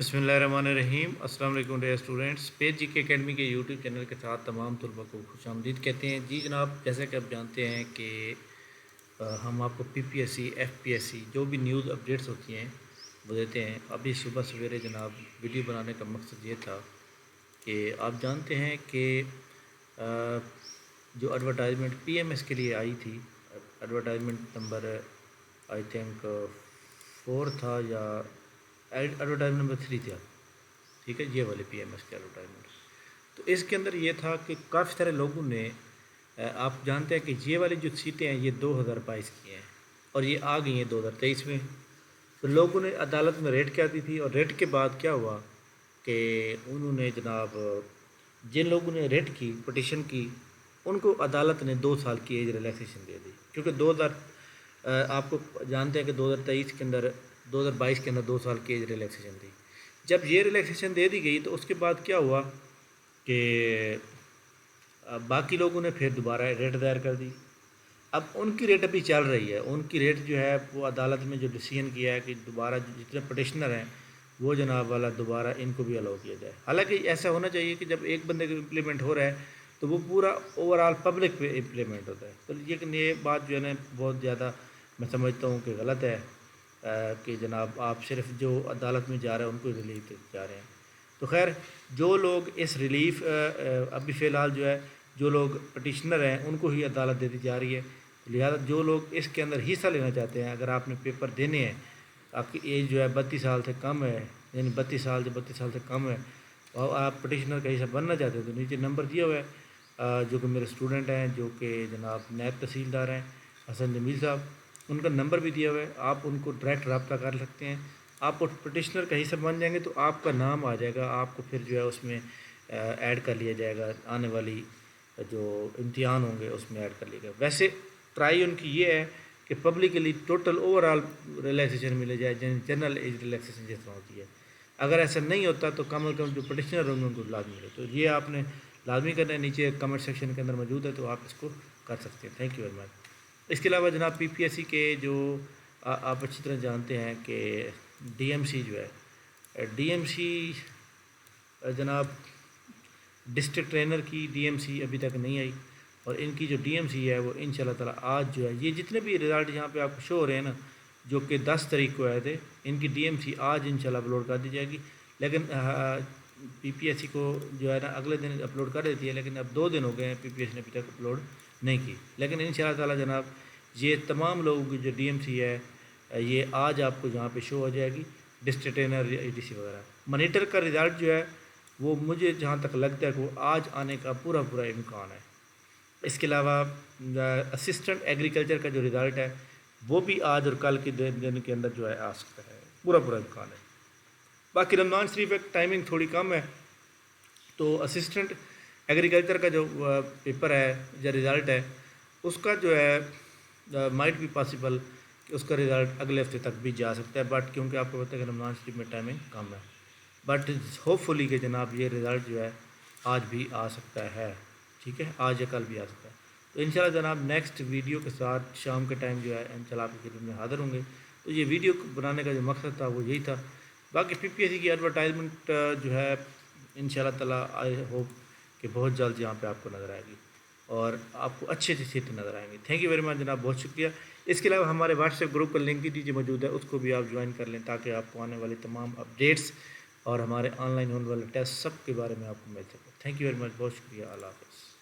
बिस्मिल्लाहिर्रहमानिर्रहीम। अस्सलाम वालेकुम डियर स्टूडेंट्स। पेज जी के एकेडमी के यूट्यूब चैनल के साथ तमाम तलबा को खुशामदीद कहते हैं। जी जनाब, जैसा कि आप जानते हैं कि हम आपको पीपीएससी, एफपीएससी जो भी न्यूज़ अपडेट्स होती हैं वो देते हैं। अभी सुबह सवेरे जनाब वीडियो बनाने का मकसद ये था कि आप जानते हैं कि जो एडवर्टाइजमेंट पीएमएस के लिए आई थी, एडवर्टाइजमेंट नंबर आई थिंक 4 था या एडवर्टाइजमेंट नंबर 3 था, ठीक है, ये वाले पीएमएस के एडवर्टाइजमेंट। तो इसके अंदर ये था कि काफ़ी सारे लोगों ने आप जानते हैं कि ये वाली जो सीटें हैं ये 2022 की हैं और ये आ गई हैं 2023 में। तो लोगों ने अदालत में रेड कर दी थी और रेड के बाद क्या हुआ कि उन्होंने जनाब जिन लोगों ने रेड की, पटिशन की, उनको अदालत ने 2 साल की एज रिलैक्सेशन दे दी। क्योंकि 2000 आपको जानते हैं कि 2023 के अंदर 2022 के अंदर 2 साल की एज रिलैक्सेशन थी। जब ये रिलैक्सेशन दे दी गई तो उसके बाद क्या हुआ कि बाकी लोगों ने फिर दोबारा रेट दायर कर दी। अब उनकी रेट अभी चल रही है। उनकी रेट जो है वो अदालत में जो डिसीजन किया है कि दोबारा जितने पटिशनर हैं वो जनाब वाला दोबारा इनको भी अलाउ किया जाए। हालांकि ऐसा होना चाहिए कि जब एक बंदे को इम्प्लीमेंट हो रहा है तो वो पूरा ओवरऑल पब्लिक पे इम्प्लीमेंट होता है। तो ये बात जो है ना बहुत ज़्यादा मैं समझता हूँ कि गलत है कि जनाब आप सिर्फ जो अदालत में जा रहे हैं उनको रिलीफ देते जा रहे हैं। तो खैर जो लोग इस रिलीफ अभी फ़िलहाल जो है जो लोग पटिशनर हैं उनको ही अदालत देती जा रही है। लिहाजा जो लोग इसके अंदर हिस्सा लेना चाहते हैं, अगर आपने पेपर देने हैं, आपकी एज जो है 32 साल से कम है, यानी 32 साल से कम है और आप पटिशनर का हिस्सा बनना चाहते हैं तो नीचे नंबर दिया हुआ है जो कि मेरे स्टूडेंट हैं, जो कि जनाब नायब तहसीलदार हैं हसन जमील साहब, उनका नंबर भी दिया हुआ है। आप उनको डायरेक्ट रब्ता कर सकते हैं। आप पटिशनर का हिस्सा बन जाएंगे तो आपका नाम आ जाएगा, आपको फिर जो है उसमें ऐड कर लिया जाएगा, आने वाली जो इम्तिहान होंगे उसमें ऐड कर लिया जाएगा। वैसे ट्राई उनकी ये है कि पब्लिकली टोटल ओवरऑल रिलैक्सेशन मिले जाए, जनरल एज रिलैक्सेशन जिस तरह होती है। अगर ऐसा नहीं होता तो कम अज़ कम जो पटिशनर होंगे उनको लाजमी मिले। तो ये आपने लाजमी करना है, नीचे कमेंट सेक्शन के अंदर मौजूद है तो आप इसको कर सकते हैं। Thank you very much. इसके अलावा जनाब पीपीएससी के जो आप अच्छी तरह जानते हैं कि डीएमसी जो है, डीएमसी जनाब डिस्ट्रिक्ट ट्रेनर की डीएमसी अभी तक नहीं आई और इनकी जो डीएमसी है वो इंशाल्लाह ताला आज जो है, ये जितने भी रिज़ल्ट यहाँ पे आपको शो हो रहे हैं ना, जो कि 10 तारीख को आए थे, इनकी डीएमसी आज इंशाल्लाह अपलोड कर दी जाएगी। लेकिन पीपीएससी को जो है ना अगले दिन अपलोड कर देती है, लेकिन अब 2 दिन हो गए हैं पीपीएससी ने अभी तक अपलोड नहीं की। लेकिन इंशाल्लाह ताला जनाब ये तमाम लोगों की जो डीएमसी है ये आज आपको यहाँ पे शो हो जाएगी, डिस्ट्रिक्ट ट्रेनर, एडीसी वगैरह। मॉनिटर का रिज़ल्ट जो है वो मुझे जहाँ तक लगता है कि वो आज आने का पूरा पूरा इम्कान है। इसके अलावा असिस्टेंट एग्रीकल्चर का जो रिज़ल्ट है वो भी आज और कल के दिन के अंदर जो है आ सकता है, पूरा पूरा इम्कान है। बाकी रमज़ान शरीफ एक टाइमिंग थोड़ी कम है, तो असिस्टेंट एग्रीकल्चर का जो पेपर है या रिज़ल्ट है उसका जो है माइट भी पॉसिबल कि उसका रिज़ल्ट अगले हफ्ते तक भी जा सकता है, बट क्योंकि आपको पता है कि रमज़ान शरीफ में टाइमिंग कम है, बट होपफुली कि जनाब ये रिज़ल्ट जो है आज भी आ सकता है, ठीक है, आज या कल भी आ सकता है। तो इंशाल्लाह जनाब नेक्स्ट वीडियो के साथ शाम के टाइम जो है इंशाल्लाह आपकी खिदमत में हाज़िर होंगे। तो ये वीडियो बनाने का जो मकसद था वो यही था। बाकी पीपीएससी की एडवर्टाइजमेंट जो है इंशाल्लाह ताला आई होप कि बहुत जल्द यहाँ पे आपको नज़र आएगी और आपको अच्छी अच्छी सीटें नज़र आएंगी। थैंक यू वेरी मच जनाब, बहुत शुक्रिया। इसके अलावा हमारे व्हाट्सएप ग्रुप का लिंक भी नीचे मौजूद है, उसको भी आप ज्वाइन कर लें ताकि आपको आने वाली तमाम अपडेट्स और हमारे ऑनलाइन होने वाले टेस्ट सब के बारे में आपको मिल सके। थैंक यू वेरी मच, बहुत शुक्रिया। अल्लाह हाफ़िज़।